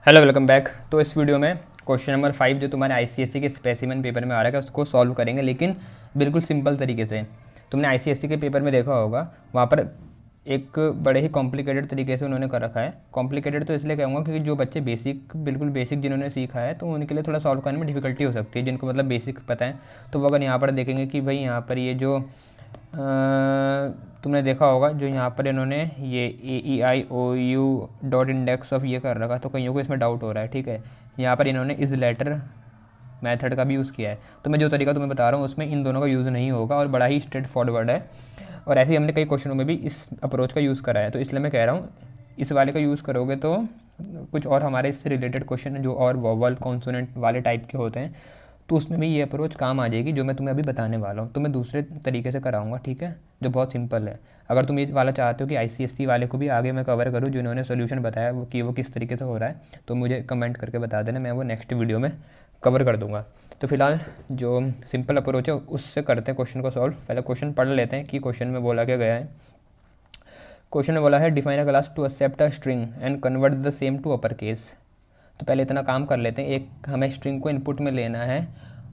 Hello, welcome back. तो इस video में क्वेश्चन नंबर 5 जो तुम्हारे आईसीएससी के स्पेसिमेन पेपर में आ रहा है उसको सॉल्व करेंगे, लेकिन बिल्कुल सिंपल तरीके से। तुमने आईसीएससी के पेपर में देखा होगा, वहाँ पर एक बड़े ही कॉम्प्लिकेटेड तरीके से उन्होंने कर रखा है। कॉम्प्लिकेटेड तो इसलिए कहूँगा क्योंकि जो बच्चे बिल्कुल बेसिक जिन्होंने सीखा है, तो उनके लिए थोड़ा सॉल्व करने में डिफिकल्टी हो सकती है। जिनको मतलब बेसिक पता है, तो वो अगर यहाँ पर देखेंगे कि भाई यहाँ पर ये जो तुमने देखा होगा जो यहाँ पर इन्होंने ये AEIOU.index ऑफ ये कर रखा, तो कईयों को इसमें डाउट हो रहा है। ठीक है, यहाँ पर इन्होंने इस लेटर मेथड का भी यूज़ किया है। तो मैं जो तरीका तुम्हें बता रहा हूँ उसमें इन दोनों का यूज़ नहीं होगा और बड़ा ही स्ट्रेट फॉरवर्ड है। और ऐसे ही हमने कई क्वेश्चनों में भी इस अप्रोच का यूज़ करा है, तो इसलिए मैं कह रहा हूँ इस वाले का यूज़ करोगे तो कुछ और हमारे इससे रिलेटेड क्वेश्चन जो और वोवल कॉन्सोनेंट वाले टाइप के होते हैं, तो उसमें भी ये अप्रोच काम आ जाएगी जो मैं तुम्हें अभी बताने वाला हूँ। तो मैं दूसरे तरीके से कराऊंगा, ठीक है, जो बहुत सिंपल है। अगर तुम ये वाला चाहते हो कि आईसीएससी वाले को भी आगे मैं कवर करूँ, जिन्होंने सोल्यूशन बताया वो किस तरीके से हो रहा है, तो मुझे कमेंट करके बता देना, मैं वो नेक्स्ट वीडियो में कवर कर दूंगा। तो फिलहाल जो सिंपल अप्रोच है उससे करते हैं क्वेश्चन को सॉल्व। पहले क्वेश्चन पढ़ लेते हैं कि क्वेश्चन में बोला क्या गया है। क्वेश्चन में बोला है define a class to accept a string and convert the same to upper case. तो पहले इतना काम कर लेते हैं, एक हमें स्ट्रिंग को इनपुट में लेना है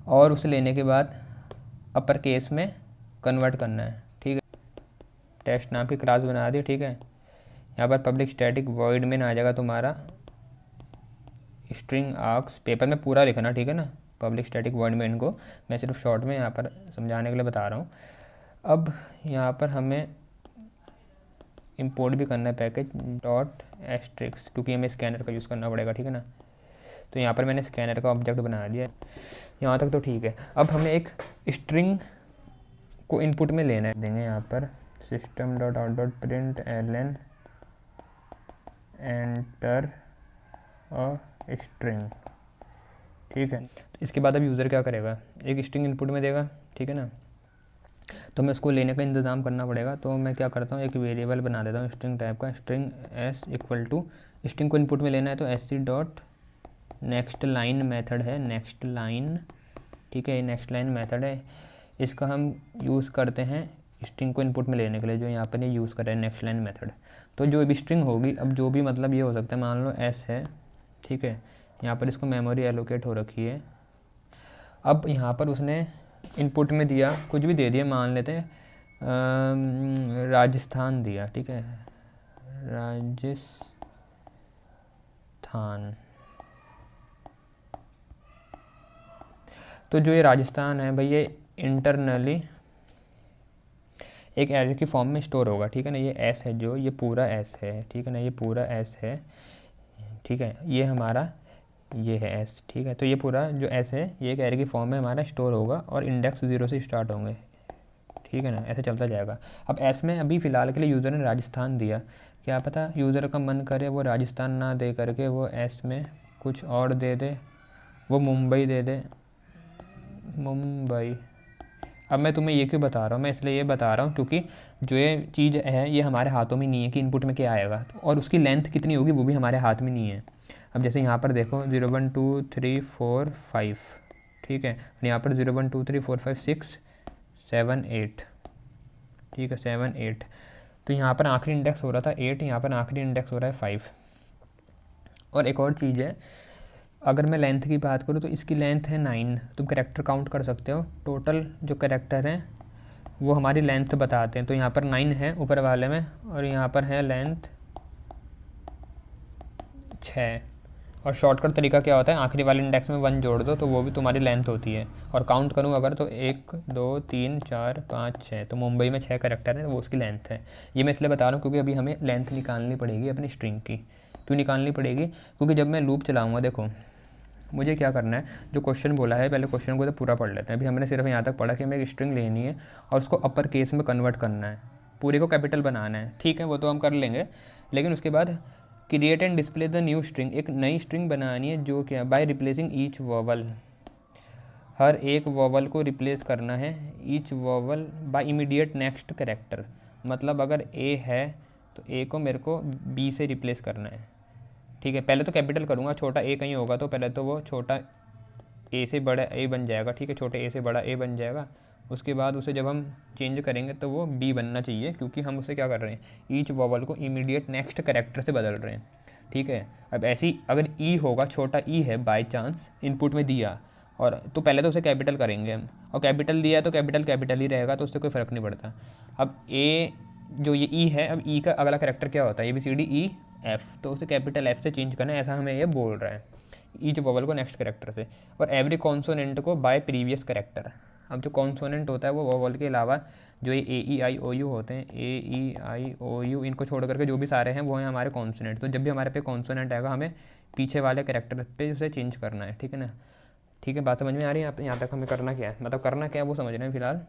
और उसे लेने के बाद अपर केस में कन्वर्ट करना है। ठीक है, टेस्ट नाम की क्लास बना दी। ठीक है, यहाँ पर पब्लिक स्टैटिक वॉइड में आ जाएगा तुम्हारा स्ट्रिंग आर्क्स। पेपर में पूरा लिखना, ठीक है ना, पब्लिक स्टैटिक वॉइड में। इनको मैं सिर्फ शॉर्ट में यहाँ पर समझाने के लिए बता रहा हूँ। अब यहाँ पर हमें इंपोर्ट भी करना है पैकेज डॉट एस्ट्रिक्स, क्योंकि हमें स्कैनर का यूज़ करना पड़ेगा। ठीक है ना, तो यहाँ पर मैंने स्कैनर का ऑब्जेक्ट बना दिया। यहाँ तक तो ठीक है। अब हमें एक स्ट्रिंग को इनपुट में लेना है, देंगे यहाँ पर system dot out dot println enter a string. ठीक है, तो इसके बाद अब यूज़र क्या करेगा, एक स्ट्रिंग इनपुट में देगा। ठीक है ना, तो हमें उसको लेने का इंतज़ाम करना पड़ेगा। तो मैं क्या करता हूँ, एक वेरिएबल बना देता हूँ स्ट्रिंग टाइप का, string S equal to, string को इनपुट में लेना है तो S C dot next line method है, नेक्स्ट लाइन। ठीक है, ये नेक्स्ट लाइन मेथड है, इसका हम यूज़ करते हैं स्ट्रिंग को इनपुट में लेने के लिए, जो यहाँ पर ये यूज़ कर रहे हैं नेक्स्ट लाइन मेथड। तो जो भी स्ट्रिंग होगी, अब जो भी मतलब ये हो सकता है, मान लो एस है। ठीक है, यहाँ पर इसको मेमोरी एलोकेट हो रखी है। अब यहाँ पर उसने इनपुट में दिया, कुछ भी दे दिया, मान लेते हैं राजस्थान दिया। ठीक है, राजस्थान। तो जो ये राजस्थान है भाई, ये इंटरनली एक एरे की फॉर्म में स्टोर होगा। ठीक है ना, ये एस है, जो ये पूरा एस है। ठीक है ना, ये पूरा एस है। ठीक है, ये हमारा ये है एस। ठीक है, तो ये पूरा जो एस है ये एक एरे की फॉर्म में हमारा स्टोर होगा और इंडेक्स 0 से स्टार्ट होंगे। ठीक है ना, ऐसे चलता जाएगा। अब एस में अभी फ़िलहाल के लिए यूज़र ने राजस्थान दिया, क्या पता यूज़र का मन करे वो राजस्थान ना दे करके वो एस में कुछ और दे दे, वो मुंबई दे दे, मुंबई। अब मैं तुम्हें ये क्यों बता रहा हूँ, मैं इसलिए ये बता रहा हूँ क्योंकि जो ये चीज़ है ये हमारे हाथों में नहीं है कि इनपुट में क्या आएगा, और उसकी लेंथ कितनी होगी वो भी हमारे हाथ में नहीं है। अब जैसे यहाँ पर देखो 0 1 2 3 4 5। ठीक है, यहाँ पर 0 1 2 3 4 5 6 7 8। ठीक है, 7 8। तो यहाँ पर आखिरी इंडेक्स हो रहा था 8, यहाँ पर आखिरी इंडेक्स हो रहा है 5। और एक और चीज़ है, अगर मैं लेंथ की बात करूँ तो इसकी लेंथ है 9। तुम करेक्टर काउंट कर सकते हो, टोटल जो करेक्टर हैं वो हमारी लेंथ बताते हैं। तो यहाँ पर 9 है ऊपर वाले में, और यहाँ पर है लेंथ 6। और शॉर्टकट तरीका क्या होता है, आखिरी वाले इंडेक्स में 1 जोड़ दो तो वो भी तुम्हारी लेंथ होती है। और काउंट करूँ अगर तो 1 2 3 4 5 6, तो मुंबई में 6 करेक्टर है, वो उसकी लेंथ है। ये मैं इसलिए बता रहा हूँ क्योंकि अभी हमें लेंथ निकालनी पड़ेगी अपनी स्ट्रिंग की। क्यों निकालनी पड़ेगी, क्योंकि जब मैं लूप चलाऊँगा, देखो मुझे क्या करना है, जो क्वेश्चन बोला है पहले क्वेश्चन को तो पूरा पढ़ लेते हैं। अभी हमने सिर्फ यहाँ तक पढ़ा कि हमें एक स्ट्रिंग लेनी है और उसको अपर केस में कन्वर्ट करना है, पूरे को कैपिटल बनाना है। ठीक है, वो तो हम कर लेंगे, लेकिन उसके बाद create and display the new string, एक नई स्ट्रिंग बनानी है जो क्या, बाय रिप्लेसिंग ईच वोवल, हर एक वोवल को रिप्लेस करना है, each vowel by immediate next character. मतलब अगर ए है तो ए को मेरे को बी से रिप्लेस करना है। ठीक है, पहले तो कैपिटल करूँगा, छोटा ए कहीं होगा तो पहले तो वो छोटा ए से बड़ा ए बन जाएगा। ठीक है, छोटे ए से बड़ा ए बन जाएगा। उसके बाद उसे जब हम चेंज करेंगे तो वो बी बनना चाहिए, क्योंकि हम उसे क्या कर रहे हैं, ईच वॉवल को इमीडिएट नेक्स्ट करेक्टर से बदल रहे हैं। ठीक है। अब ऐसी अगर ई होगा, छोटा ई है बाय चांस इनपुट में दिया, और तो पहले तो उसे कैपिटल करेंगे हम, और कैपिटल दिया तो कैपिटल कैपिटल ही रहेगा, तो उससे कोई फ़र्क नहीं पड़ता। अब ए जो ये ई है, अब ई का अगला कैरेक्टर क्या होता है, ABCDEF, तो उसे कैपिटल F से चेंज करना है, ऐसा हमें ये बोल रहा है, ईच वोवल को नेक्स्ट कैरेक्टर से, और एवरी कॉन्सोनेंट को बाय प्रीवियस कैरेक्टर। अब जो कॉन्सोनेंट होता है वो वोवल के अलावा जो ये AEIOU होते हैं, AEIOU, इनको छोड़ करके जो भी सारे हैं वो हैं हमारे कॉन्सोनेंट। तो जब भी हमारे पे कॉन्सोनेंट आएगा हमें पीछे वाले कैरेक्टर पे उसे चेंज करना है, ठीक है ना। ठीक है, बात समझ में आ रही है यहाँ तक हमें करना क्या है, मतलब करना क्या है वो समझ रहे हैं फिलहाल।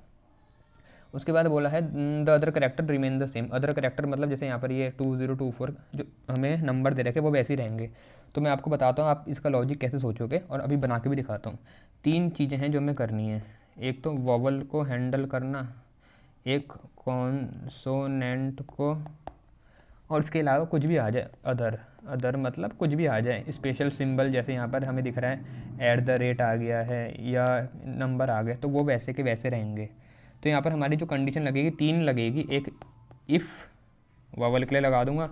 उसके बाद बोला है the other character remain the same. Other character मतलब जैसे यहाँ पर ये 2024 जो हमें नंबर दे रखे वो वैसे ही रहेंगे। तो मैं आपको बताता हूँ आप इसका लॉजिक कैसे सोचोगे, और अभी बना के भी दिखाता हूँ। 3 चीज़ें हैं जो हमें करनी है, एक तो वोवल को हैंडल करना, एक कॉन्सोनेंट को, और इसके अलावा कुछ भी आ जाए, अदर मतलब कुछ भी आ जाए, स्पेशल सिंबल जैसे यहाँ पर हमें दिख रहा है @ आ गया है या नंबर आ गए, तो वो वैसे के वैसे रहेंगे। तो यहाँ पर हमारी जो कंडीशन लगेगी 3 लगेगी, एक इफ़ वोवल के लिए लगा दूंगा,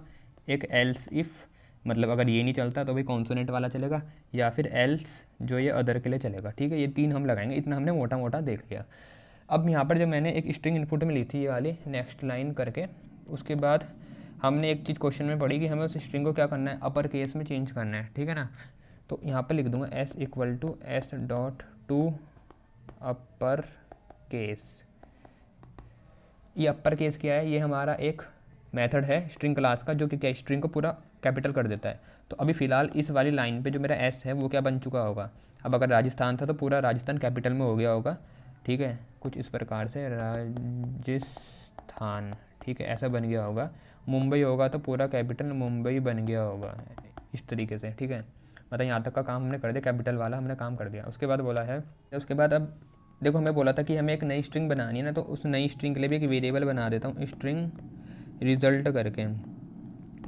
एक एल्स इफ़ मतलब अगर ये नहीं चलता तो भाई कॉन्सोनेंट वाला चलेगा, या फिर एल्स जो ये अदर के लिए चलेगा, ठीक है। ये 3 हम लगाएंगे, इतना हमने मोटा मोटा देख लिया। अब यहाँ पर जब मैंने एक स्ट्रिंग इनपुट में ली थी ये वाली नेक्स्ट लाइन करके, उसके बाद हमने एक चीज़ क्वेश्चन में पढ़ी कि हमें उस स्ट्रिंग को क्या करना है, अपर केस में चेंज करना है, ठीक है ना। तो यहाँ पर लिख दूंगा S = S.to अपर केस। ये अपर केस क्या है, ये हमारा एक मेथड है स्ट्रिंग क्लास का जो कि क्या स्ट्रिंग को पूरा कैपिटल कर देता है। तो अभी फ़िलहाल इस वाली लाइन पे जो मेरा S है वो क्या बन चुका होगा, अब अगर राजस्थान था तो पूरा राजस्थान कैपिटल में हो गया होगा, ठीक है, कुछ इस प्रकार से राजस्थान, ठीक है, ऐसा बन गया होगा। मुंबई होगा तो पूरा कैपिटल मुंबई बन गया होगा, इस तरीके से, ठीक है। मतलब यहाँ तक का काम हमने कर दिया, कैपिटल वाला हमने काम कर दिया। उसके बाद बोला है, उसके बाद अब देखो हमें बोला था कि हमें एक नई स्ट्रिंग बनानी है ना, तो उस नई स्ट्रिंग के लिए भी एक वेरिएबल बना देता हूँ, स्ट्रिंग रिजल्ट करके।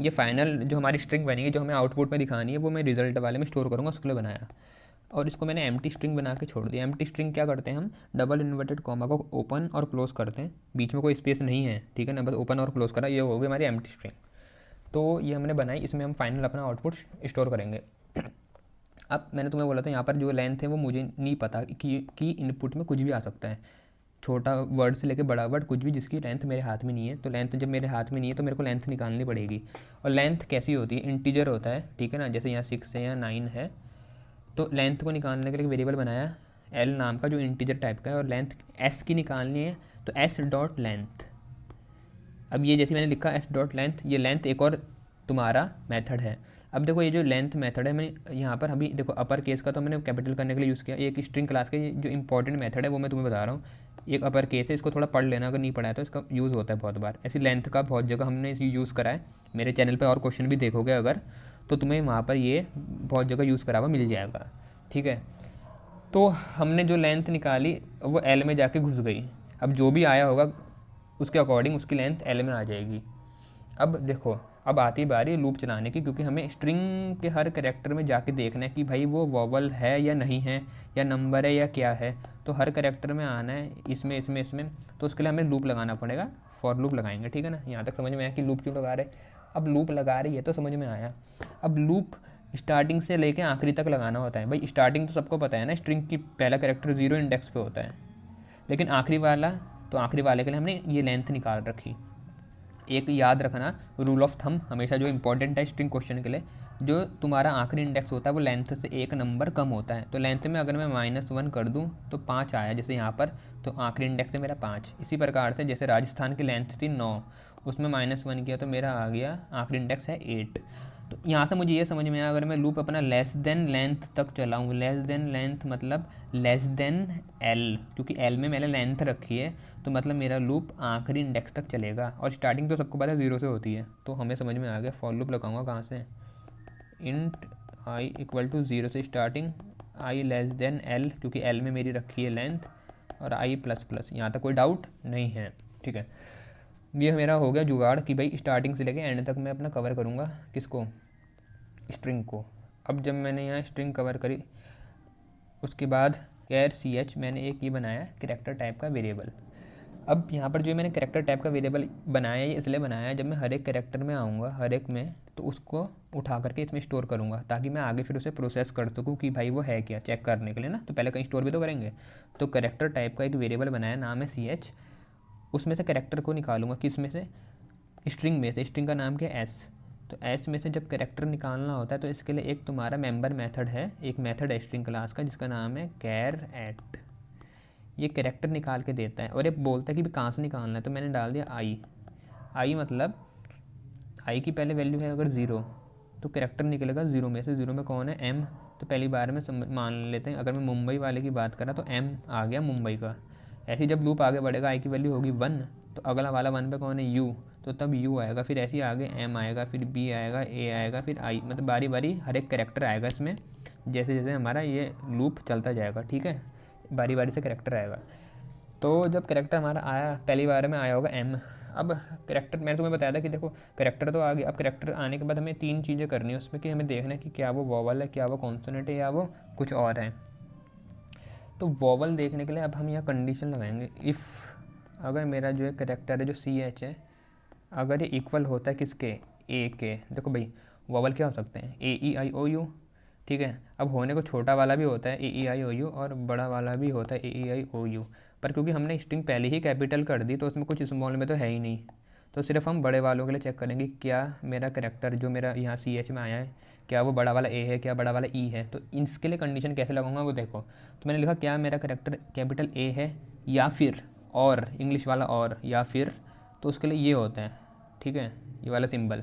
ये फाइनल जो हमारी स्ट्रिंग बनेगी जो हमें आउटपुट में दिखानी है वो मैं रिजल्ट वाले में स्टोर करूँगा, उसके लिए बनाया। और इसको मैंने एम्प्टी स्ट्रिंग बना के छोड़ दिया। एम्प्टी स्ट्रिंग क्या करते हैं, हम डबल इन्वर्टेड कॉमा को ओपन और क्लोज करते हैं, बीच में कोई स्पेस नहीं है, ठीक है ना, बस ओपन और क्लोज करा, ये हो गई हमारी एम्प्टी स्ट्रिंग। तो ये हमने बनाई, इसमें हम फाइनल अपना आउटपुट स्टोर करेंगे। अब मैंने तुम्हें बोला था यहाँ पर जो लेंथ है वो मुझे नहीं पता कि इनपुट में कुछ भी आ सकता है, छोटा वर्ड से लेकर बड़ा वर्ड, कुछ भी जिसकी लेंथ मेरे हाथ में नहीं है। तो लेंथ जब मेरे हाथ में नहीं है तो मेरे को लेंथ निकालनी पड़ेगी। और लेंथ कैसी होती है, इंटीजर होता है, ठीक है ना, जैसे यहाँ 6 है या 9 है। तो लेंथ को निकालने के लिए वेरिएबल बनाया L नाम का जो इंटीजर टाइप का है, और लेंथ S की निकालनी है तो S.length। अब ये जैसे मैंने लिखा S.length, ये लेंथ एक और तुम्हारा मेथड है। अब देखो ये जो लेंथ मेथड है, मैंने यहाँ पर अभी देखो अपर केस का तो मैंने कैपिटल करने के लिए यूज़ किया। एक स्ट्रिंग क्लास के जो इंपॉर्टेंट मेथड है वो मैं तुम्हें बता रहा हूँ, एक अपर केस है, इसको थोड़ा पढ़ लेना, अगर नहीं पढ़ा है तो इसका यूज़ होता है बहुत बार। ऐसी लेंथ का बहुत जगह हमने इसे यूज़ करा है, मेरे चैनल पर और क्वेश्चन भी देखोगे अगर, तो तुम्हें वहाँ पर ये बहुत जगह यूज़ करा हुआ मिल जाएगा, ठीक है। तो हमने जो लेंथ निकाली वो L में जाके घुस गई। अब जो भी आया होगा उसके अकॉर्डिंग उसकी लेंथ L में आ जाएगी। अब देखो अब आती बारी लूप चलाने की, क्योंकि हमें स्ट्रिंग के हर कैरेक्टर में जाके देखना है कि भाई वो वोवल है या नहीं है, या नंबर है या क्या है। तो हर कैरेक्टर में आना है, इसमें इसमें इसमें, तो उसके लिए हमें लूप लगाना पड़ेगा, फॉर लूप लगाएंगे, ठीक है ना। यहाँ तक समझ में आया कि लूप क्यों लगा रहे। अब लूप लगा रही है तो समझ में आया। अब लूप स्टार्टिंग से लेके आखिरी तक लगाना होता है। भाई स्टार्टिंग तो सबको पता है ना, स्ट्रिंग की पहला कैरेक्टर 0 इंडेक्स पे होता है, लेकिन आखिरी वाला, तो आखिरी वाले के लिए हमने ये लेंथ निकाल रखी। एक याद रखना रूल ऑफ थंब हमेशा जो इंपॉर्टेंट है स्ट्रिंग क्वेश्चन के लिए, जो तुम्हारा आखिरी इंडेक्स होता है वो लेंथ से एक नंबर कम होता है। तो लेंथ में अगर मैं -1 कर दूं तो 5 आया, जैसे यहाँ पर, तो आखिरी इंडेक्स है मेरा 5। इसी प्रकार से जैसे राजस्थान की लेंथ थी 9, उसमें -1 किया तो मेरा आ गया आखिरी इंडेक्स है 8। तो यहाँ से मुझे ये समझ में आया, अगर मैं लूप अपना लेस देन लेंथ तक चलाऊँ, लेस देन लेंथ मतलब लेस देन L, क्योंकि L में मैंने लेंथ रखी है, तो मतलब मेरा लूप आखिरी इंडेक्स तक चलेगा। और स्टार्टिंग तो सबको पता है 0 से होती है, तो हमें समझ में आ गया। फॉर लूप लगाऊंगा कहाँ से, इंट I = 0 से starting, I less than L, क्योंकि L में मेरी रखी है लेंथ, और I++। यहाँ तक कोई डाउट नहीं है, ठीक है। ये मेरा हो गया जुगाड़ कि भाई स्टार्टिंग से लेके एंड तक मैं अपना कवर करूँगा, किसको, स्ट्रिंग को। अब जब मैंने यहाँ स्ट्रिंग कवर करी, उसके बाद ch मैंने एक ये बनाया कैरेक्टर टाइप का वेरिएबल। अब यहाँ पर जो मैंने कैरेक्टर टाइप का वेरिएबल बनाया, ये इसलिए बनाया जब मैं हर एक कैरेक्टर में आऊँगा, हर एक में, तो उसको उठा करके इसमें स्टोर करूँगा, ताकि मैं आगे फिर उसे प्रोसेस कर सकूँ कि भाई वो है क्या, चेक करने के लिए ना। तो पहले कहीं स्टोर भी तो करेंगे। तो कैरेक्टर टाइप का एक वेरिएबल बनाया, नाम है CH, उसमें से कैरेक्टर को निकालूंगा, किस में से, स्ट्रिंग में से। स्ट्रिंग का नाम क्या है, S। तो S में से जब कैरेक्टर निकालना होता है तो इसके लिए एक तुम्हारा मेंबर मेथड है, एक मेथड है स्ट्रिंग क्लास का जिसका नाम है कैर@। ये कैरेक्टर निकाल के देता है और ये बोलता है कि कहाँ से निकालना है। तो मैंने डाल दिया आई मतलब आई की पहले वैल्यू है अगर 0 तो कैरेक्टर निकलेगा 0 में से। 0 में कौन है, M। तो पहली बार में मान लेते हैं, अगर मैं मुंबई वाले की बात करा तो M आ गया मुंबई का। ऐसे जब लूप आगे बढ़ेगा, आई की वैल्यू होगी 1 तो अगला वाला 1 पे कौन है, U, तो तब U आएगा। फिर ऐसे ही आगे M आएगा, फिर B आएगा, A आएगा, फिर I, मतलब बारी बारी हर एक कैरेक्टर आएगा इसमें, जैसे जैसे हमारा ये लूप चलता जाएगा। ठीक है, बारी बारी से कैरेक्टर आएगा। तो जब कैरेक्टर हमारा आया, पहली बार में आया होगा M। अब कैरेक्टर मैंने तुम्हें बताया था कि देखो कैरेक्टर तो आ गया। अब कैरेक्टर आने के बाद हमें 3 चीज़ें करनी है उसमें, कि हमें देखना है कि क्या वो वॉवल है, क्या वो कॉन्सोनेंट है, या वो कुछ और है। तो वॉवल देखने के लिए अब हम यहाँ कंडीशन लगाएंगे, इफ़ अगर मेरा जो है कैरेक्टर है जो CH है, अगर ये इक्वल होता है किसके, A के। देखो भाई वॉवल क्या हो सकते हैं, AEIOU। ठीक है, अब होने को छोटा वाला भी होता है AEIOU और बड़ा वाला भी होता है AEIOU, पर क्योंकि हमने स्ट्रिंग पहले ही कैपिटल कर दी तो उसमें कुछ स्मॉल में तो है ही नहीं। तो सिर्फ हम बड़े वालों के लिए चेक करेंगे क्या मेरा कैरेक्टर जो मेरा यहाँ CH में आया है, क्या वो बड़ा वाला A है, क्या बड़ा वाला E है। तो इसके लिए कंडीशन कैसे लगाऊंगा वो देखो। तो मैंने लिखा क्या मेरा कैरेक्टर कैपिटल A है, या फिर और इंग्लिश वाला और, या फिर, तो उसके लिए ये होता है, ठीक है, ये वाला सिंबल,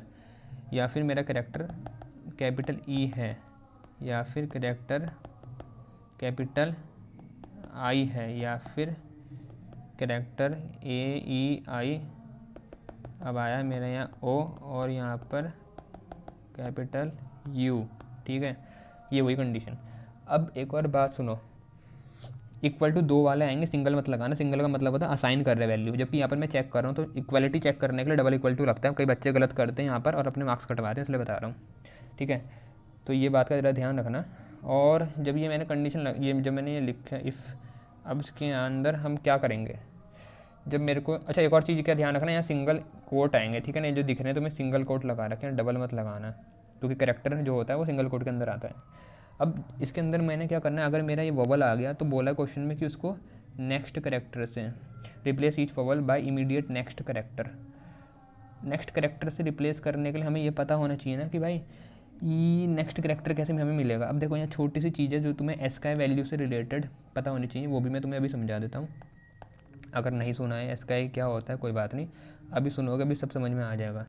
या फिर मेरा कैरेक्टर कैपिटल E है, या फिर कैरेक्टर कैपिटल I है, या फिर कैरेक्टर AEI। अब आया मेरे यहाँ O और यहाँ पर कैपिटल U। ठीक है, ये वही कंडीशन। अब एक और बात सुनो, इक्वल टू 2 वाले आएंगे, सिंगल मत लगाना। सिंगल का मतलब होता है असाइन कर रहे वैल्यू, जबकि यहाँ पर मैं चेक कर रहा हूँ तो इक्वालिटी चेक करने के लिए डबल इक्वल टू रखता है। कई बच्चे गलत करते हैं यहाँ पर और अपने मार्क्स कटवाते हैं, इसलिए बता रहा हूँ। ठीक है, तो ये बात का ज़रा ध्यान रखना। और जब ये मैंने कंडीशन ये जब मैंने ये लिखा इफ़, अब इसके अंदर हम क्या करेंगे, जब मेरे को, अच्छा एक और चीज़ का ध्यान रखना, यहाँ सिंगल कोट आएंगे। ठीक है ना, जो दिख रहे हैं तो मैं सिंगल कोट लगा रखे हैं, डबल मत लगाना, क्योंकि कैरेक्टर जो होता है वो सिंगल कोट के अंदर आता है। अब इसके अंदर मैंने क्या करना है, अगर मेरा ये वोवल आ गया तो बोला क्वेश्चन में कि उसको नेक्स्ट कैरेक्टर से replace each vowel by immediate next character. Next character से रिप्लेस करने के लिए हमें ये पता होना चाहिए ना कि भाई ये नेक्स्ट कैरेक्टर कैसे हमें मिलेगा। अब देखो यहाँ छोटी सी चीज़ है जो तुम्हें एसकाई वैल्यू से रिलेटेड पता होनी चाहिए, वो भी मैं तुम्हें अभी समझा देता हूँ। अगर नहीं सुना है एसकाई क्या होता है, कोई बात नहीं, अभी सुनोगे अभी सब समझ में आ जाएगा।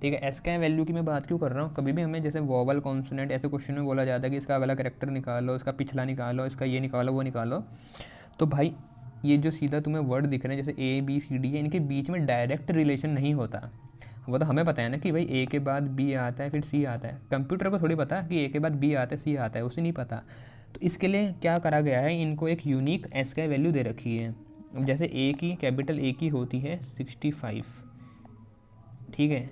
ठीक है, एसकाई वैल्यू की मैं बात क्यों कर रहा हूँ, कभी भी हमें जैसे वोवल कॉन्सोनेंट ऐसे क्वेश्चन में बोला जाता है कि इसका अगला कैरेक्टर निकालो, इसका पिछला निकालो, इसका ये निकालो, वो निकालो। तो भाई ये जो सीधा तुम्हें वर्ड दिख रहे हैं जैसे ABCD है, इनके बीच में डायरेक्ट रिलेशन नहीं होता। वो तो हमें पता है ना कि भाई A के बाद B आता है फिर C आता है, कंप्यूटर को थोड़ी पता कि A के बाद B आता है C आता है, उसे नहीं पता। तो इसके लिए क्या करा गया है, इनको एक यूनिक एसकाई वैल्यू दे रखी है। अब जैसे A की कैपिटल A की होती है 65। ठीक है,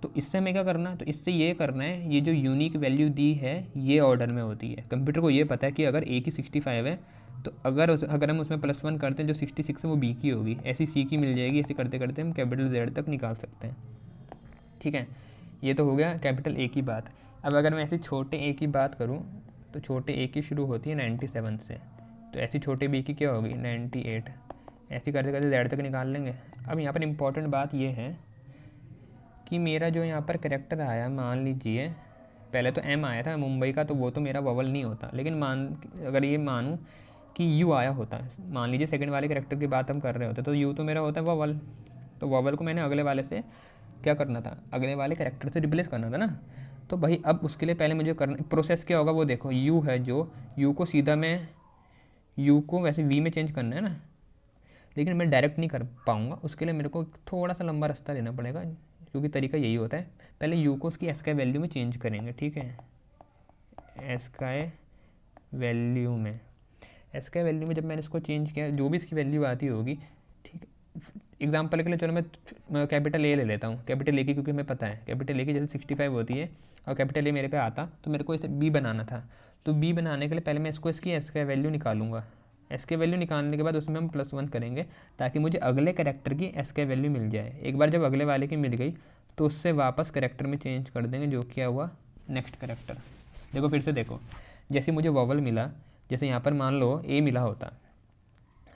तो इससे हमें क्या करना है, तो इससे ये करना है, ये जो यूनिक वैल्यू दी है ये ऑर्डर में होती है। कंप्यूटर को ये पता है कि अगर A की 65 है तो अगर हम उसमें +1 करते हैं जो 66 है वो B की होगी, ऐसी C की मिल जाएगी। ऐसे करते करते हम कैपिटल Z तक निकाल सकते हैं। ठीक है, ये तो हो गया कैपिटल A की बात। अब अगर मैं ऐसे छोटे A की बात करूँ तो छोटे A की शुरू होती है 97 से, तो ऐसी छोटे B की क्या होगी 98। ऐसे करते करते Z तक निकाल लेंगे। अब यहाँ पर इम्पॉर्टेंट बात ये है कि मेरा जो यहाँ पर कैरेक्टर आया, मान लीजिए पहले तो M आया था मुंबई का, तो वो तो मेरा वोवल नहीं होता। लेकिन अगर ये मानूँ कि U आया होता, मान लीजिए सेकंड वाले कैरेक्टर की बात हम कर रहे होते, तो U तो मेरा होता है वोवल। तो वोवल को मैंने अगले वाले से क्या करना था, अगले वाले कैरेक्टर से रिप्लेस करना था ना। तो भाई अब उसके लिए पहले मुझे करना, प्रोसेस क्या होगा वो देखो। U है जो, U को सीधा मैं U को वैसे V में चेंज करना है ना, लेकिन मैं डायरेक्ट नहीं कर पाऊँगा, उसके लिए मेरे को थोड़ा सा लंबा रास्ता लेना पड़ेगा, क्योंकि तरीका यही होता है। पहले U को उसकी एसकाई वैल्यू में चेंज करेंगे। ठीक है, एसकाई वैल्यू में, एसकाई वैल्यू में जब मैंने इसको चेंज किया, जो भी इसकी वैल्यू आती होगी, ठीक है, एग्जांपल के लिए चलो मैं कैपिटल A ले लेता हूँ, कैपिटल A की, क्योंकि हमें पता है कैपिटल A की जैसे 65 होती है और कैपिटल A मेरे पे आता, तो मेरे को इसे B बनाना था। तो B बनाने के लिए पहले मैं इसको इसकी एसकाई वैल्यू निकालूंगा। एस के वैल्यू निकालने के बाद उसमें हम +1 करेंगे ताकि मुझे अगले कैरेक्टर की एस के वैल्यू मिल जाए। एक बार जब अगले वाले की मिल गई तो उससे वापस कैरेक्टर में चेंज कर देंगे, जो क्या हुआ नेक्स्ट कैरेक्टर। देखो फिर से देखो, जैसे मुझे वॉवल मिला, जैसे यहाँ पर मान लो ए मिला होता,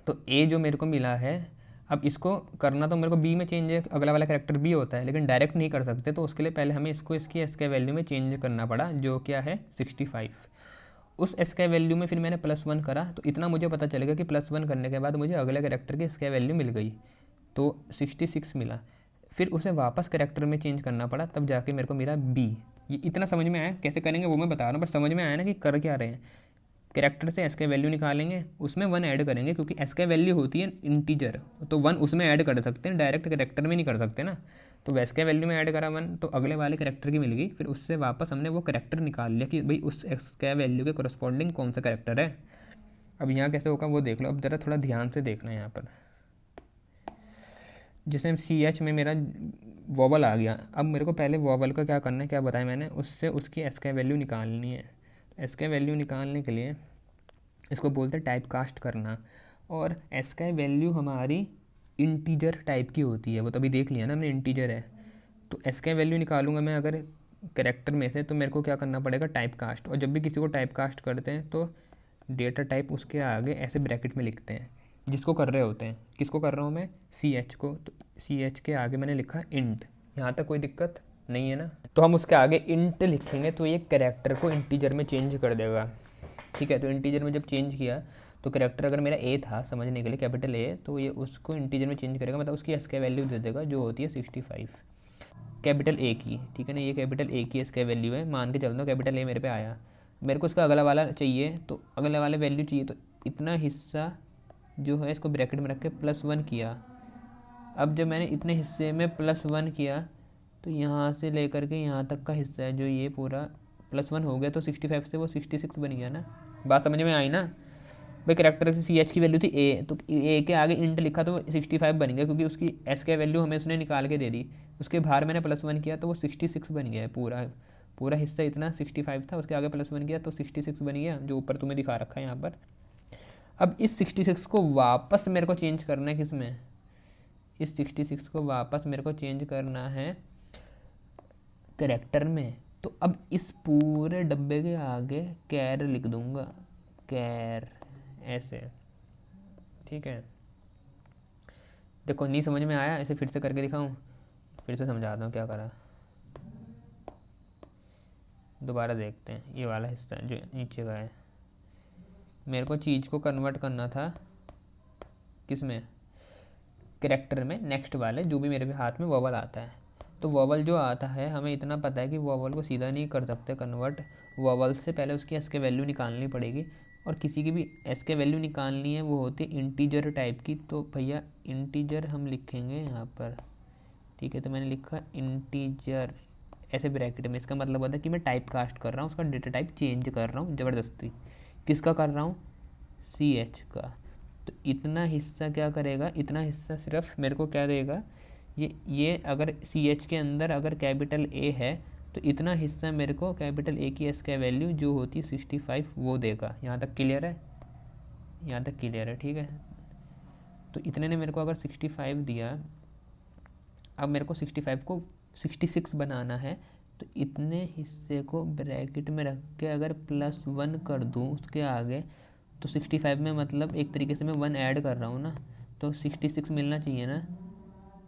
तो ए जो मेरे को मिला है, अब इसको करना तो मेरे को बी में चेंज है, अगला वाला कैरेक्टर बी होता है, लेकिन डायरेक्ट नहीं कर सकते, तो उसके लिए पहले हमें इसको इसकी एस के वैल्यू में चेंज करना पड़ा, जो क्या है 65। उस एस के वैल्यू में फिर मैंने +1 करा, तो इतना मुझे पता चलेगा कि +1 करने के बाद मुझे अगले कैरेक्टर की एस के वैल्यू मिल गई, तो 66 मिला। फिर उसे वापस कैरेक्टर में चेंज करना पड़ा, तब जाके मेरे को मिला बी। ये इतना समझ में आया, कैसे करेंगे वो मैं बता रहा हूँ, पर समझ में आया ना कि कर क्या रहे हैं। कैरेक्टर से एस के वैल्यू निकालेंगे, उसमें 1 ऐड करेंगे, क्योंकि एस के वैल्यू होती है इंटीजर, तो 1 उसमें ऐड कर सकते हैं, डायरेक्ट कैरेक्टर में नहीं कर सकते ना। तो एस के वैल्यू में ऐड करा 1, तो अगले वाले कैरेक्टर की मिल गई, फिर उससे वापस हमने वो कैरेक्टर निकाल लिया कि भाई उस एस के वैल्यू के करस्पॉन्डिंग कौन सा कैरेक्टर है। अब यहाँ कैसे होगा वो देख लो, अब ज़रा थोड़ा ध्यान से देखना है यहाँ पर। जैसे CH में मेरा वॉवल आ गया, अब मेरे को पहले वॉवल का क्या करना है, क्या बताया मैंने, उससे उसकी एस के वैल्यू निकालनी है। एस के वैल्यू निकालने के लिए इसको बोलते हैं टाइप कास्ट करना, और एस का वैल्यू हमारी इंटीजर टाइप की होती है, वो तो अभी देख लिया ना हमने, इंटीजर है। तो एस का वैल्यू निकालूंगा मैं अगर कैरेक्टर में से, तो मेरे को क्या करना पड़ेगा, टाइप कास्ट। और जब भी किसी को टाइप कास्ट करते हैं तो डेटा टाइप उसके आगे ऐसे ब्रैकेट में लिखते हैं, जिसको कर रहे होते हैं। किसको कर रहा हूँ मैं, CH को, तो CH के आगे मैंने लिखा इंट। यहाँ तक कोई दिक्कत नहीं है ना। तो हम उसके आगे इंट लिखेंगे तो ये कैरेक्टर को इंटीजर में चेंज कर देगा, ठीक है। तो इंटीजर में जब चेंज किया तो कैरेक्टर अगर मेरा ए था समझने के लिए, कैपिटल ए, तो ये उसको इंटीजर में चेंज करेगा, मतलब उसकी एस के वैल्यू दे देगा जो होती है 65, कैपिटल ए की, ठीक है ना। ये कैपिटल ए की इसका वैल्यू है, मान के चलता हूँ कैपिटल ए मेरे पे आया। मेरे को इसका अगला वाला चाहिए, तो अगला वाला वैल्यू चाहिए, तो इतना हिस्सा जो है इसको ब्रैकेट में रख के +1 किया। अब जब मैंने इतने हिस्से में +1 किया, तो यहाँ से लेकर के यहाँ तक का हिस्सा है जो ये पूरा +1 हो गया, तो 65 से वो 66 बन गया ना। बात समझ में आई ना भाई। कैरेक्टर की CH की वैल्यू थी ए, तो ए के आगे इंट लिखा तो 65 बन गया, क्योंकि उसकी एस के वैल्यू हमें उसने निकाल के दे दी। उसके बाहर मैंने +1 किया तो वो 66 बन गया है, पूरा पूरा हिस्सा इतना 65 था, उसके आगे +1 किया तो 66 बन गया, जो ऊपर तुम्हें दिखा रखा है यहाँ पर। अब इस 66 को वापस मेरे को चेंज करना है, किस में, इस 66 को वापस मेरे को चेंज करना है कैरेक्टर में। तो अब इस पूरे डब्बे के आगे कैर लिख दूंगा, कैर, ऐसे, ठीक है। देखो नहीं समझ में आया, इसे फिर से करके दिखाऊं, फिर से समझाता हूँ क्या करा, दोबारा देखते हैं। ये वाला हिस्सा जो नीचे का है, मेरे को चीज़ को कन्वर्ट करना था किस में, कैरेक्टर में, नेक्स्ट वाले जो भी मेरे भी हाथ में वॉवल आता है। तो वॉवल जो आता है हमें इतना पता है कि वॉवल को सीधा नहीं कर सकते कन्वर्ट, वॉवल से पहले उसकी एस के वैल्यू निकालनी पड़ेगी, और किसी की भी एस के वैल्यू निकालनी है वो होती है इंटीजर टाइप की। तो भैया इंटीजर हम लिखेंगे यहाँ पर, ठीक है। तो मैंने लिखा इंटीजर ऐसे ब्रैकेट में, इसका मतलब होता है कि मैं टाइप कास्ट कर रहा हूँ, उसका डेटा टाइप चेंज कर रहा हूँ ज़बरदस्ती। किसका कर रहा हूँ, CH का। तो इतना हिस्सा क्या करेगा, इतना हिस्सा सिर्फ मेरे को क्या देगा, ये अगर CH के अंदर अगर कैपिटल A है तो इतना हिस्सा मेरे को कैपिटल A की एस का वैल्यू जो होती है 65 वो देगा। यहाँ तक क्लियर है, यहाँ तक क्लियर है, ठीक है। तो इतने ने मेरे को अगर 65 दिया, अब मेरे को 65 को 66 बनाना है, तो इतने हिस्से को ब्रैकेट में रख के अगर +1 कर दूँ उसके आगे, तो 65 में मतलब एक तरीके से मैं 1 ऐड कर रहा हूँ ना, तो 66 मिलना चाहिए ना।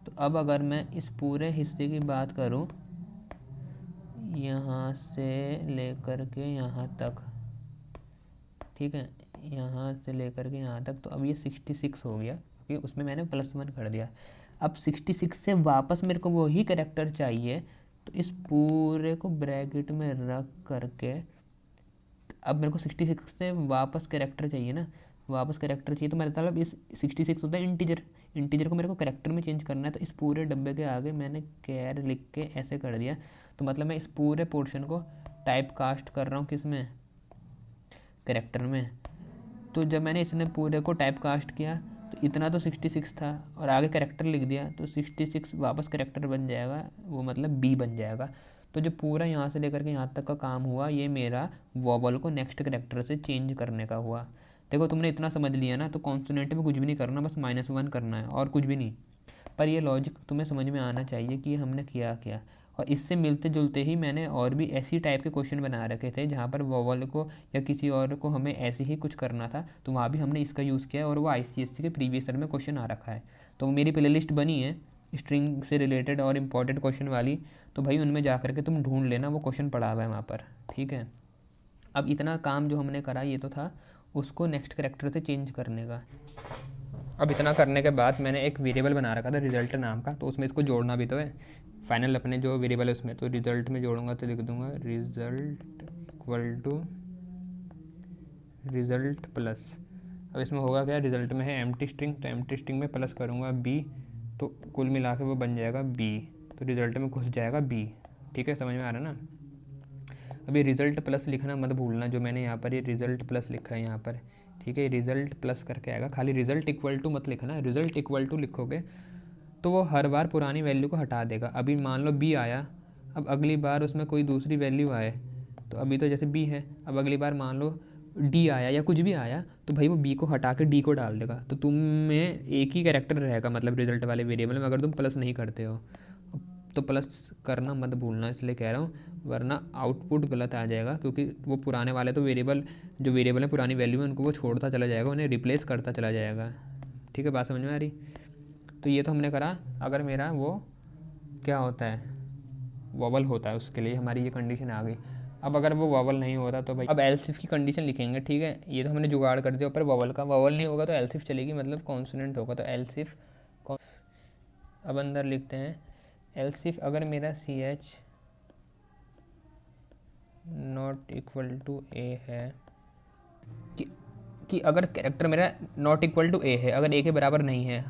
तो अब अगर मैं इस पूरे हिस्से की बात करूँ, यहाँ से लेकर के यहाँ तक, ठीक है, यहाँ से लेकर के यहाँ तक, तो अब ये 66 हो गया क्योंकि उसमें मैंने +1 कर दिया। अब 66 से वापस मेरे को वही कैरेक्टर चाहिए, तो इस पूरे को ब्रैकेट में रख करके अब मेरे को 66 से वापस कैरेक्टर चाहिए ना, वापस कैरेक्टर चाहिए, तो मेरा मतलब इस 66 होता है इंटीजर, इंटीजर को मेरे को कैरेक्टर में चेंज करना है। तो इस पूरे डब्बे के आगे मैंने कैर लिख के ऐसे कर दिया, तो मतलब मैं इस पूरे पोर्शन को टाइप कास्ट कर रहा हूँ किस में, कैरेक्टर में। तो जब मैंने इसने पूरे को टाइप कास्ट किया तो इतना तो 66 था, और आगे कैरेक्टर लिख दिया तो 66 वापस कैरेक्टर बन जाएगा, वो मतलब B बन जाएगा। तो जो पूरा यहाँ से लेकर के यहाँ तक का काम हुआ, ये मेरा वॉवल को नेक्स्ट कैरेक्टर से चेंज करने का हुआ। देखो तुमने इतना समझ लिया ना, तो कॉन्सोनेंट में कुछ भी नहीं करना, बस -1 करना है और कुछ भी नहीं। पर ये लॉजिक तुम्हें समझ में आना चाहिए कि हमने किया क्या। और इससे मिलते जुलते ही मैंने और भी ऐसी टाइप के क्वेश्चन बना रखे थे जहाँ पर वोवल को या किसी और को हमें ऐसे ही कुछ करना था, तो वहाँ भी हमने इसका यूज़ किया है और वो ICSE के प्रीवियस ईयर में क्वेश्चन आ रखा है। तो मेरी प्ले लिस्ट बनी है स्ट्रिंग से रिलेटेड और इम्पॉर्टेंट क्वेश्चन वाली, तो भाई उनमें जा करके तुम ढूंढ लेना, वो क्वेश्चन पड़ा हुआ है वहाँ पर, ठीक है। अब इतना काम जो हमने करा ये तो था उसको नेक्स्ट कैरेक्टर से चेंज करने का। अब इतना करने के बाद मैंने एक वेरिएबल बना रखा था रिजल्ट नाम का, तो उसमें इसको जोड़ना भी तो है फाइनल अपने जो वेरिएबल है उसमें। तो रिजल्ट में जोड़ूंगा तो लिख दूंगा result equal to result plus. अब इसमें होगा क्या, रिजल्ट में है एम्प्टी स्ट्रिंग, तो एम्प्टी स्ट्रिंग में प्लस करूँगा b, तो कुल मिला के वो बन जाएगा b, तो रिजल्ट में घुस जाएगा b। ठीक है, समझ में आ रहा है ना। अभी रिजल्ट प्लस लिखना मत भूलना, जो मैंने यहाँ पर ये रिजल्ट प्लस लिखा है यहाँ पर, ठीक है, रिजल्ट प्लस करके आएगा। खाली रिजल्ट इक्वल टू मत लिखना, रिजल्ट इक्वल टू लिखोगे तो वो हर बार पुरानी वैल्यू को हटा देगा। अभी मान लो b आया, अब अगली बार उसमें कोई दूसरी वैल्यू आए, तो अभी तो जैसे b है, अब अगली बार मान लो d आया या कुछ भी आया, तो भाई वो b को हटा के d को डाल देगा। तो तुम में एक ही कैरेक्टर रहेगा मतलब रिजल्ट वाले वेरिएबल में, अगर तुम प्लस नहीं करते हो तो प्लस करना मत भूलना, इसलिए कह रहा हूँ, वरना आउटपुट गलत आ जाएगा। क्योंकि वो पुराने वाले तो वेरिएबल जो वेरिएबल है पुरानी वैल्यू है उनको वो छोड़ता चला जाएगा, उन्हें रिप्लेस करता चला जाएगा। ठीक है, बात समझ में आ रही। तो ये तो हमने करा। अगर मेरा वो क्या होता है वॉवल होता है, उसके लिए हमारी ये कंडीशन आ गई। अब अगर वो वॉवल नहीं होता तो भाई अब एल्स इफ की कंडीशन लिखेंगे, ठीक है। ये तो हमने जुगाड़ कर दिया ऊपर वॉवल का, वॉवल नहीं होगा तो एल्स इफ चलेगी, मतलब कॉन्सोनेंट होगा तो एल्स इफ। अब अंदर लिखते हैं एल्स इफ अगर मेरा CH not equal to A है, कि अगर कैरेक्टर मेरा नॉट इक्वल टू A है, अगर A के बराबर नहीं है,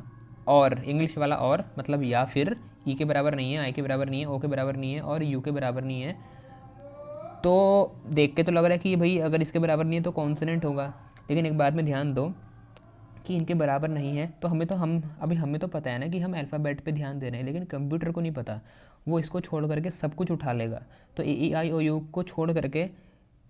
और इंग्लिश वाला और मतलब या फिर E के बराबर नहीं है, I के बराबर नहीं है, O के बराबर नहीं है और U के बराबर नहीं है, तो देख के तो लग रहा है कि भाई अगर इसके बराबर नहीं है तो कॉन्सोनेंट होगा। लेकिन एक बात में ध्यान दो कि इनके बराबर नहीं है, तो हमें तो पता है ना कि हम अल्फ़ाबेट पे ध्यान दे रहे हैं, लेकिन कंप्यूटर को नहीं पता, वो इसको छोड़ करके सब कुछ उठा लेगा। तो AEIOU को छोड़ करके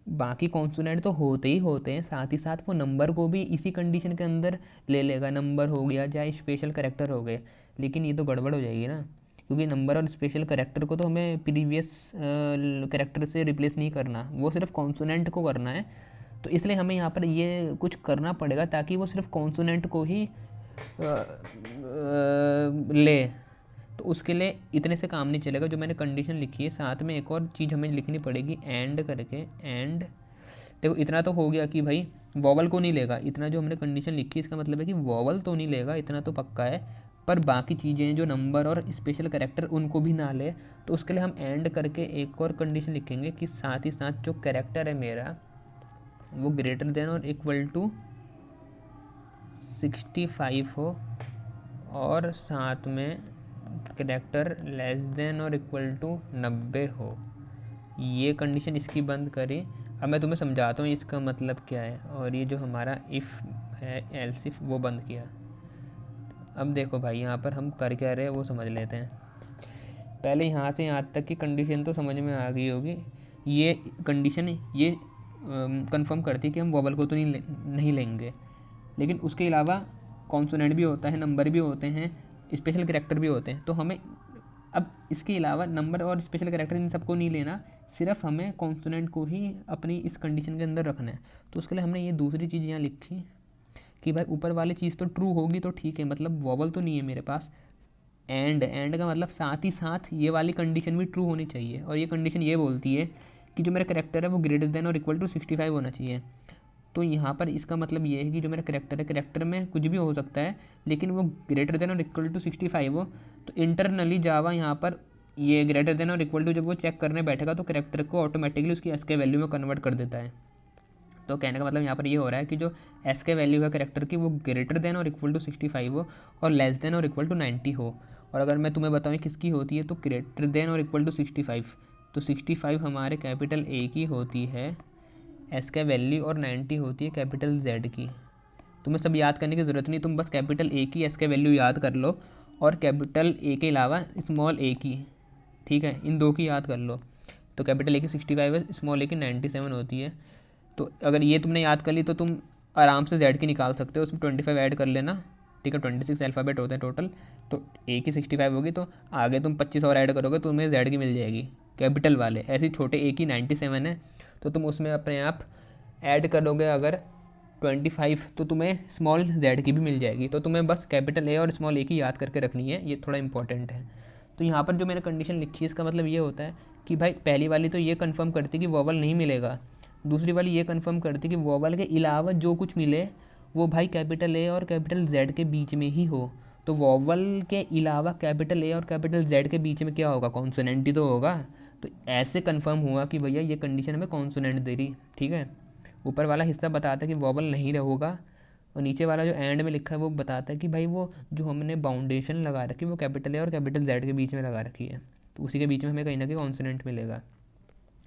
बाकी कॉन्सोनेंट तो होते ही होते हैं, साथ ही साथ वो नंबर को भी इसी कंडीशन के अंदर ले लेगा। नंबर हो गया चाहे स्पेशल कैरेक्टर हो गए, लेकिन ये तो गड़बड़ हो जाएगी ना, क्योंकि नंबर और स्पेशल कैरेक्टर को तो हमें प्रीवियस कैरेक्टर से रिप्लेस नहीं करना, वो सिर्फ कॉन्सोनेंट को करना है। तो इसलिए हमें यहाँ पर ये कुछ करना पड़ेगा ताकि वो सिर्फ कॉन्सोनेंट को ही ले। तो उसके लिए इतने से काम नहीं चलेगा, जो मैंने कंडीशन लिखी है साथ में एक और चीज़ हमें लिखनी पड़ेगी, एंड करके। एंड देखो इतना तो हो गया कि भाई वॉवल को नहीं लेगा, इतना जो हमने कंडीशन लिखी इसका मतलब है कि वॉवल तो नहीं लेगा, इतना तो पक्का है। पर बाकी चीज़ें जो नंबर और स्पेशल कैरेक्टर उनको भी ना ले, तो उसके लिए हम एंड करके एक और कंडीशन लिखेंगे कि साथ ही साथ जो कैरेक्टर है मेरा वो ग्रेटर देन और इक्वल टू 65 हो, और साथ में कैरेक्टर लेस देन और इक्वल टू 90 हो। ये कंडीशन इसकी बंद करी। अब मैं तुम्हें समझाता हूँ इसका मतलब क्या है, और ये जो हमारा इफ़ है एल्स इफ वो बंद किया। अब देखो भाई यहाँ पर हम कर क्या रहे हैं वो समझ लेते हैं। पहले यहाँ से यहाँ तक की कंडीशन तो समझ में आ गई होगी। ये कंडीशन ये कंफर्म करती है कि हम वॉवल को तो नहीं लेंगे, लेकिन उसके अलावा कॉन्सोनेंट भी होता है, नंबर भी होते हैं, स्पेशल कैरेक्टर भी होते हैं। तो हमें अब इसके अलावा नंबर और स्पेशल कैरेक्टर इन सबको नहीं लेना, सिर्फ हमें कॉन्सोनेंट को ही अपनी इस कंडीशन के अंदर रखना है। तो उसके लिए हमने ये दूसरी चीज़ यहाँ लिखी कि भाई ऊपर वाली चीज़ तो ट्रू होगी तो ठीक है, मतलब वॉवल तो नहीं है मेरे पास। एंड का मतलब साथ ही साथ ये वाली कंडीशन भी ट्रू होनी चाहिए, और ये कंडीशन ये बोलती है कि जो मेरा कैरेक्टर है वो ग्रेटर देन और इक्वल टू 65 होना चाहिए। तो यहाँ पर इसका मतलब ये है कि जो मेरा कैरेक्टर है, कैरेक्टर में कुछ भी हो सकता है लेकिन वो ग्रेटर देन और इक्वल टू 65 हो। तो इंटरनली जावा यहाँ पर ये ग्रेटर देन और इक्वल टू जब वो चेक करने बैठेगा तो कैरेक्टर को ऑटोमेटिकली उसकी एस के वैल्यू में कन्वर्ट कर देता है। तो कहने का मतलब यहाँ पर ये हो रहा है कि जो एस के वैल्यू है कैरेक्टर की वो ग्रेटर देन और इक्वल टू 65 हो और लेस देन और इक्वल टू 90 हो। और अगर मैं तुम्हें बताऊँ किसकी होती है तो ग्रेटर देन और इक्वल टू 65, तो 65 हमारे कैपिटल ए की होती है एस का वैल्यू, और 90 होती है कैपिटल जेड की। तुम्हें सब याद करने की ज़रूरत नहीं, तुम बस कैपिटल ए की एस का वैल्यू याद कर लो और कैपिटल ए के अलावा स्मॉल ए की, ठीक है, इन दो की याद कर लो। तो कैपिटल ए की 65 है, स्मॉल ए की 97 होती है। तो अगर ये तुमने याद कर ली तो तुम आराम से जेड की निकाल सकते हो, उसमें 25 ऐड कर लेना, ठीक है। 26 अल्फ़ाबेट होते हैं टोटल, तो ए की 65 होगी, तो आगे तुम 25 और ऐड करोगे तो तुम्हें जेड की मिल जाएगी कैपिटल वाले। ऐसे ही छोटे ए की 97 है, तो तुम उसमें अपने आप ऐड करोगे अगर 25, तो तुम्हें स्मॉल जेड की भी मिल जाएगी। तो तुम्हें बस कैपिटल ए और स्मॉल ए की याद करके रखनी है, ये थोड़ा इंपॉर्टेंट है। तो यहाँ पर जो मैंने कंडीशन लिखी है इसका मतलब ये होता है कि भाई पहली वाली तो ये कंफर्म करती कि वोवल नहीं मिलेगा, दूसरी वाली ये कंफर्म करती कि वोवल के अलावा जो कुछ मिले वो भाई कैपिटल ए और कैपिटल जेड के बीच में ही हो। तो वोवल के अलावा कैपिटल ए और कैपिटल जेड के बीच में क्या होगा, कॉन्सोनेंट ही तो होगा। तो ऐसे कंफर्म हुआ कि भैया ये कंडीशन हमें कॉन्सोनेंट दे रही, ठीक है। ऊपर वाला हिस्सा बताता है कि वोवल नहीं होगा, और नीचे वाला जो एंड में लिखा है वो बताता है कि भाई वो जो हमने बाउंडेशन लगा रखी है वो कैपिटल ए और कैपिटल जेड के बीच में लगा रखी है, तो उसी के बीच में हमें कहीं ना कहीं कॉन्सोनेंट मिलेगा।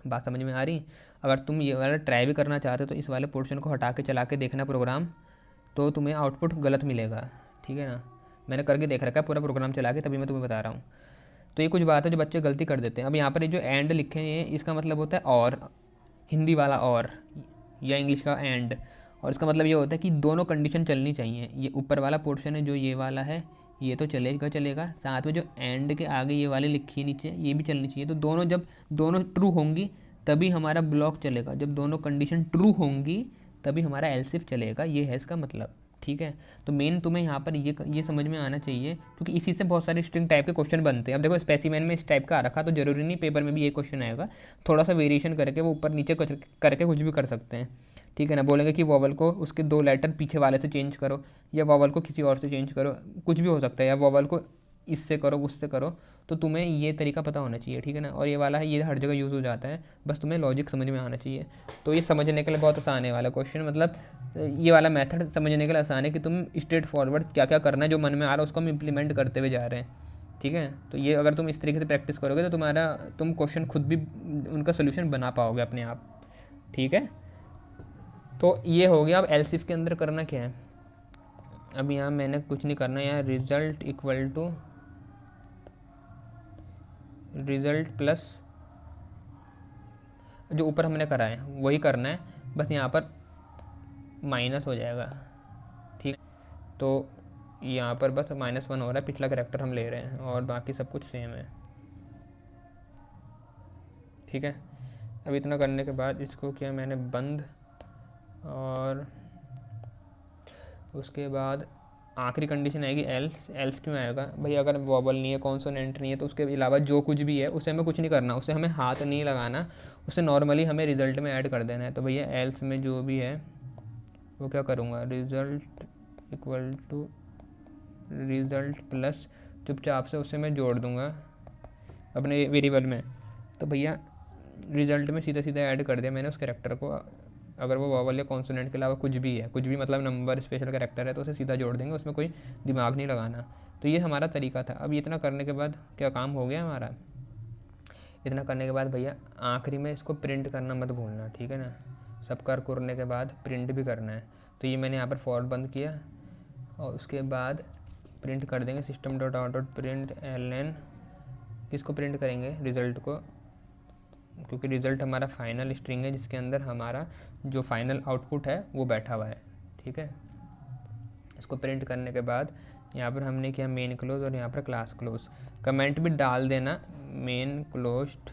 बात समझ में आ रही? अगर तुम ये वाला ट्राई भी करना चाहते हो तो इस वाले पोर्शन को हटा के चला के देखना प्रोग्राम, तो तुम्हें आउटपुट गलत मिलेगा, ठीक है ना। मैंने करके देख रखा है पूरा प्रोग्राम चला के, तभी मैं तुम्हें बता रहा हूँ। तो ये कुछ बात है जो बच्चे गलती कर देते हैं। अब यहाँ पर ये जो एंड लिखे हैं इसका मतलब होता है और, हिंदी वाला और, या इंग्लिश का एंड, और इसका मतलब ये होता है कि दोनों कंडीशन चलनी चाहिए। ये ऊपर वाला पोर्शन है जो ये वाला है, ये तो चलेगा चलेगा, साथ में जो एंड के आगे ये वाली लिखी है नीचे ये भी चलनी चाहिए। तो दोनों, जब दोनों ट्रू होंगी तभी हमारा ब्लॉक चलेगा, जब दोनों कंडीशन ट्रू होंगी तभी हमारा एल्स इफ चलेगा, ये है इसका मतलब, ठीक है। तो मेन तुम्हें यहाँ पर ये समझ में आना चाहिए, क्योंकि इसी से बहुत सारे स्ट्रिंग टाइप के क्वेश्चन बनते हैं। अब देखो स्पेसिमेन में इस टाइप का आ रखा, तो जरूरी नहीं पेपर में भी ये क्वेश्चन आएगा, थोड़ा सा वेरिएशन करके वो ऊपर नीचे करके कुछ भी कर सकते हैं, ठीक है ना। बोलेंगे कि वोवल को उसके 2 लेटर पीछे वाले से चेंज करो, या वोवल को किसी और से चेंज करो, कुछ भी हो सकता है, या वोवल को इससे करो उससे करो, तो तुम्हें ये तरीका पता होना चाहिए, ठीक है ना। और ये वाला है, ये हर जगह यूज़ हो जाता है, बस तुम्हें लॉजिक समझ में आना चाहिए। तो ये समझने के लिए बहुत आसान है वाला क्वेश्चन, मतलब ये वाला मेथड समझने के लिए आसान है कि तुम स्ट्रेट फॉरवर्ड क्या क्या करना है, जो मन में आ रहा है उसको हम इम्प्लीमेंट करते हुए जा रहे हैं, ठीक है। तो ये अगर तुम इस तरीके से प्रैक्टिस करोगे तो तुम क्वेश्चन खुद भी उनका सोल्यूशन बना पाओगे अपने आप, ठीक है। तो ये हो गया। अब एलसीफ के अंदर करना क्या है, अब यहाँ मैंने कुछ नहीं करना है, यहाँ result equal to result plus जो ऊपर हमने करा है वही करना है, बस यहाँ पर माइनस हो जाएगा, ठीक। तो यहाँ पर बस -1 हो रहा है, पिछला कैरेक्टर हम ले रहे हैं और बाकी सब कुछ सेम है, ठीक है। अब इतना करने के बाद इसको किया मैंने बंद, और उसके बाद आखिरी कंडीशन आएगी एल्स। एल्स क्यों आएगा भाई, अगर वॉबल नहीं है, कॉन्सोनेंट नहीं है, तो उसके अलावा जो कुछ भी है उसे हमें कुछ नहीं करना, उसे हमें हाथ नहीं लगाना, उसे नॉर्मली हमें रिजल्ट में ऐड कर देना है। तो भैया एल्स में जो भी है वो क्या करूँगा, result equal to result plus चुपचाप से उसे मैं जोड़ दूँगा अपने वेरिएबल में। तो भैया रिज़ल्ट में सीधा सीधा ऐड कर दिया मैंने उस कैरेक्टर को, अगर वो वॉवल या कॉन्सोनेंट के अलावा कुछ भी है, कुछ भी मतलब नंबर स्पेशल कैरेक्टर है, तो उसे सीधा जोड़ देंगे, उसमें कोई दिमाग नहीं लगाना। तो ये हमारा तरीका था। अब इतना करने के बाद क्या काम हो गया हमारा, इतना करने के बाद भैया आखिरी में इसको प्रिंट करना मत भूलना, ठीक है ना। सब करने के बाद प्रिंट भी करना है। तो ये मैंने यहाँ पर फॉर बंद किया, और उसके बाद प्रिंट कर देंगे system dot out dot print ln, किसको प्रिंट करेंगे, रिज़ल्ट को, क्योंकि रिज़ल्ट हमारा फाइनल स्ट्रिंग है जिसके अंदर हमारा जो फाइनल आउटपुट है वो बैठा हुआ है, ठीक है। इसको प्रिंट करने के बाद यहाँ पर हमने किया मेन क्लोज, और यहाँ पर क्लास क्लोज। कमेंट भी डाल देना, मेन क्लोज्ड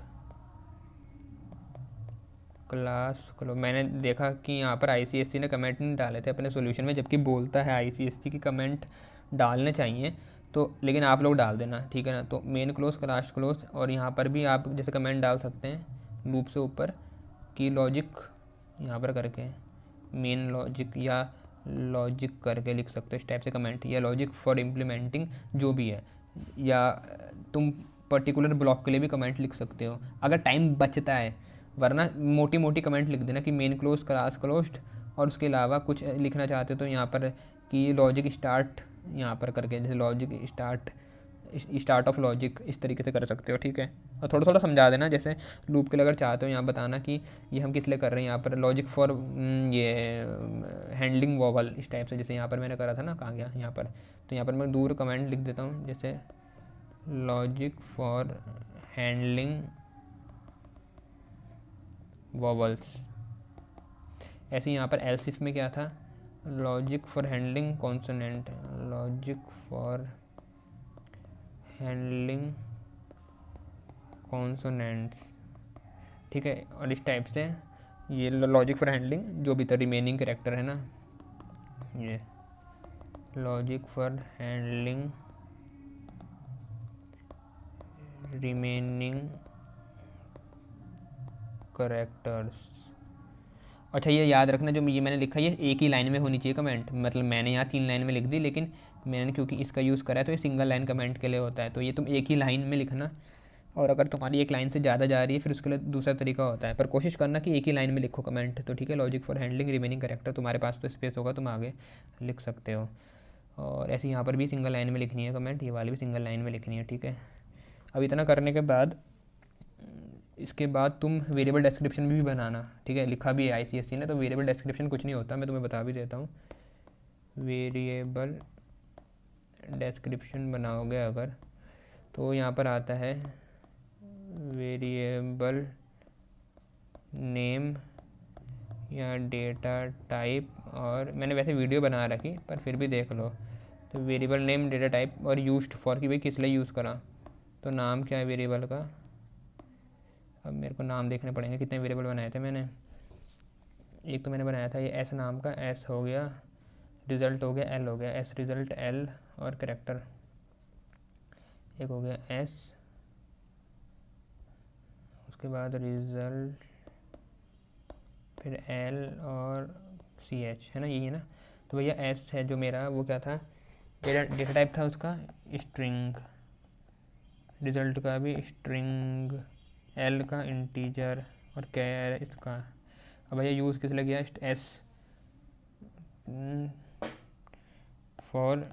क्लास क्लोज। मैंने देखा कि यहाँ पर ICSE ने कमेंट नहीं डाले थे अपने सॉल्यूशन में, जबकि बोलता है ICSE की कमेंट डालने चाहिए, तो लेकिन आप लोग डाल देना, ठीक है ना। तो मेन क्लोज क्लास क्लोज, और यहाँ पर भी आप जैसे कमेंट डाल सकते हैं लूप से ऊपर की लॉजिक यहाँ पर करके मेन लॉजिक या लॉजिक करके लिख सकते हो इस टाइप से कमेंट, या लॉजिक फॉर इम्प्लीमेंटिंग जो भी है, या तुम पर्टिकुलर ब्लॉक के लिए भी कमेंट लिख सकते हो अगर टाइम बचता है, वरना मोटी मोटी कमेंट लिख देना कि मेन क्लोज क्लास क्लोज्ड, और उसके अलावा कुछ लिखना चाहते हो तो यहाँ पर कि लॉजिक स्टार्ट यहाँ पर करके, जैसे लॉजिक स्टार्ट ऑफ लॉजिक, इस तरीके से कर सकते हो, ठीक है। और थोड़ा थोड़ा समझा देना, जैसे लूप के लिए अगर चाहते हो यहाँ बताना कि ये हम किस लिए कर रहे हैं, यहाँ पर लॉजिक फॉर ये हैंडलिंग वॉवल, इस टाइप से, जैसे यहाँ पर मैंने करा था ना, कहाँ गया यहाँ पर, तो यहाँ पर मैं दूर कमेंट लिख देता हूँ, जैसे लॉजिक फॉर हैंडलिंग वॉवल्स। ऐसे ही यहाँ पर एल्स इफ में क्या था, logic for handling consonant, logic for handling consonants, ठीक है। और इस टाइप से ये लॉजिक फॉर हैंडलिंग जो भी था रिमेनिंग कैरेक्टर है ना, ये logic for handling remaining characters. अच्छा ये याद रखना, जो ये मैंने लिखा है ये एक ही लाइन में होनी चाहिए कमेंट, मतलब मैंने यहाँ 3 लाइन में लिख दी, लेकिन मैंने क्योंकि इसका यूज़ करा है तो ये सिंगल लाइन कमेंट के लिए होता है, तो ये तुम एक ही लाइन में लिखना। और अगर तुम्हारी एक लाइन से ज़्यादा जा रही है फिर उसके लिए दूसरा तरीका होता है, पर कोशिश करना कि एक ही लाइन में लिखो कमेंट, तो ठीक है। Logic for handling remaining character, तुम्हारे पास तो स्पेस होगा, तुम आगे लिख सकते हो। और ऐसे यहाँ पर भी सिंगल लाइन में लिखनी है कमेंट, ये वाली भी सिंगल लाइन में लिखनी है, ठीक है। अब इतना करने के बाद इसके बाद तुम वेरिएबल डिस्क्रिप्शन भी बनाना, ठीक है। लिखा भी है ICSE ने, तो वेरिएबल डिस्क्रिप्शन कुछ नहीं होता, मैं तुम्हें बता भी देता हूँ। वेरिएबल डिस्क्रिप्शन बनाओगे अगर, तो यहाँ पर आता है वेरिएबल नेम या डेटा टाइप, और मैंने वैसे वीडियो बना रखी पर फिर भी देख लो। तो वेरिएबल नेम, डेटा टाइप और यूज्ड फॉर, कि भाई किस लिए यूज़ करा, तो नाम क्या है वेरिएबल का। अब मेरे को नाम देखने पड़ेंगे, कितने वेरिएबल बनाए थे मैंने। एक तो मैंने बनाया था ये एस नाम का, एस हो गया, रिज़ल्ट हो गया, एल हो गया, एस रिज़ल्ट एल, और करेक्टर एक हो गया एस, उसके बाद रिज़ल्ट, फिर एल और CH, है ना, यही है ना। तो भैया एस है जो मेरा, वो क्या था, डेटा टाइप था उसका स्ट्रिंग, रिज़ल्ट का भी स्ट्रिंग, एल का इंटीजर, और कैर इसका। अब भैया यूज़ किस लिए किया, S for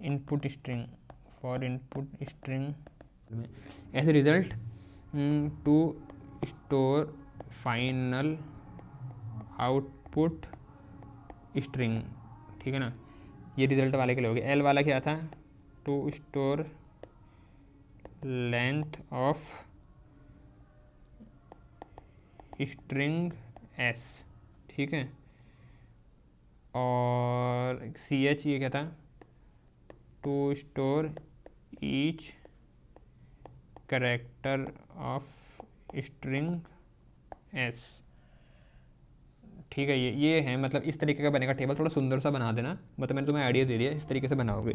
input string, for input string as result to store final output string, ठीक है ना। ये रिज़ल्ट वाले के लिए हो गया। एल वाला क्या था, to store length of string S, ठीक है। और CH ये क्या था, to store each character of string S, ठीक है। ये है, मतलब इस तरीके का बनेगा टेबल, थोड़ा सुंदर सा बना देना, मतलब मैंने तुम्हें आइडिया दे दिया, इस तरीके से बनाओगे।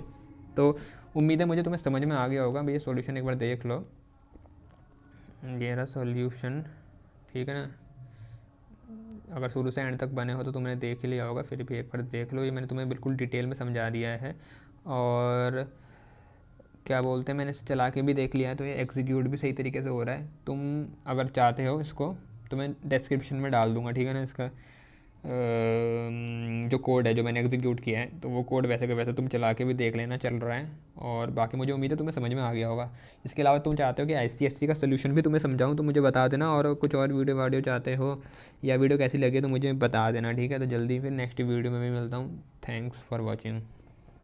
तो उम्मीद है मुझे तुम्हें समझ में आ गया होगा। भैया सॉल्यूशन एक बार देख लो, ये रहा सॉल्यूशन, ठीक है ना। अगर शुरू से एंड तक बने हो तो तुमने देख ही लिया होगा, फिर भी एक बार देख लो, ये मैंने तुम्हें बिल्कुल डिटेल में समझा दिया है। और क्या बोलते हैं, मैंने इसे चला के भी देख लिया है, तो ये एग्जीक्यूट भी सही तरीके से हो रहा है। तुम अगर चाहते हो इसको तो मैं डिस्क्रिप्शन में डाल दूँगा, ठीक है ना, इसका जो कोड है जो मैंने एग्जीक्यूट किया है, तो वो कोड वैसे के वैसे तुम चला के भी देख लेना चल रहा है। और बाकी मुझे उम्मीद है तुम्हें समझ में आ गया होगा। इसके अलावा तुम चाहते हो कि ICSE का सोल्यूशन भी तुम्हें समझाऊं तो मुझे बता देना, और कुछ और वीडियो चाहते हो या वीडियो कैसी लगे तो मुझे बता देना, ठीक है। तो जल्दी फिर नेक्स्ट वीडियो में भी मिलता हूँ। Thanks for watching.